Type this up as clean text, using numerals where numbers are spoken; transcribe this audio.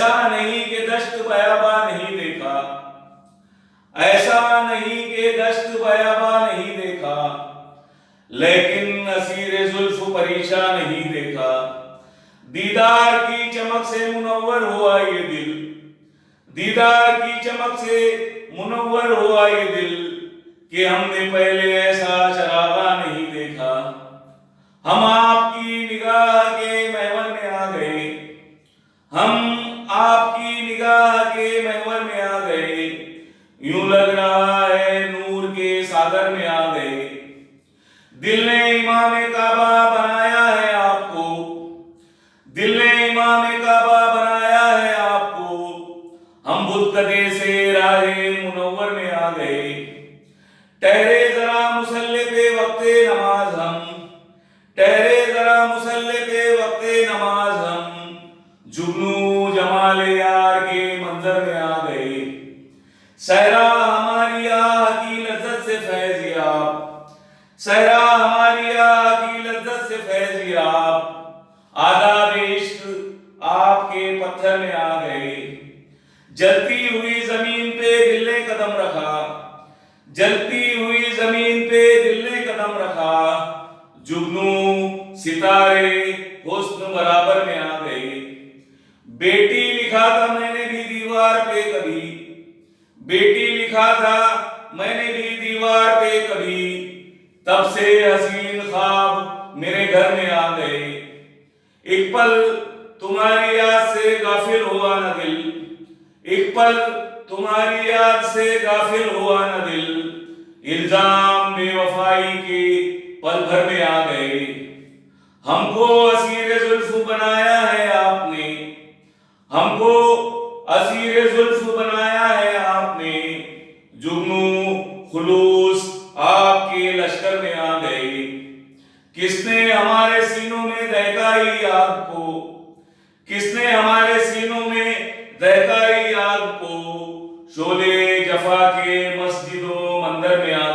ऐसा नहीं कि दश्त बयाबा नहीं देखा, ऐसा नहीं कि दश्त बयाबा नहीं देखा, लेकिन असीर जुल्फ परीशा नहीं देखा। दीदार की चमक से मुनव्वर हुआ ये दिल, दीदार की चमक से मुनव्वर हुआ ये दिल, कि हमने पहले ऐसा चरागा नहीं देखा। हम आपकी निगाह के महवर में आ गए, हम आपकी निगाह के महवर में आ गए, यूं लग रहा है नूर के सागर में आ गए। दिल ने इमाम काबा बनाया है आपको, दिल ने इमाम काबा बनाया है आपको, हम बुतकदे से राहे मुनव्वर में आ गए। ठहरे जरा मुसल्ले पे वक्ते नमाज हम, ठहरे जरा मुसल्ले पे वक्ते नमाज हम, जुगनू जमाले यार के मंजर में आ गए। सहरा हमारी आह की लज्जत से फैज़याब, सहरा हमारी आह की लज्जत से फैज़याब, आदाब इश्क आपके पत्थर में आ गए। जलती हुई जमीन पे दिल ने कदम रखा, जलती हुई जमीन पे दिल ने कदम रखा, जुगनू सितारे हुस्न बराबर में आ गए। बेटी लिखा था मैंने भी दीवार पे कभी, बेटी लिखा था मैंने भी दीवार पे कभी, तब से हसीन ख्वाब मेरे घर में आ गए। एक पल तुम्हारी याद से गाफिल हुआ न दिल, एक पल तुम्हारी याद से गाफिल हुआ न दिल, इल्जाम बेवफाई के पल भर में आ गए। हमको असीर जुल्फ बनाया है आपने, हमको असीर जुल्फ बनाया है आपने, जुगनू खुलूस आपके लश्कर में आ गए। किसने हमारे सीनों में दहकाई आग को, किसने हमारे सीनों में दहकाई आग को, शोले जफा के मस्जिदों मंदिर में आ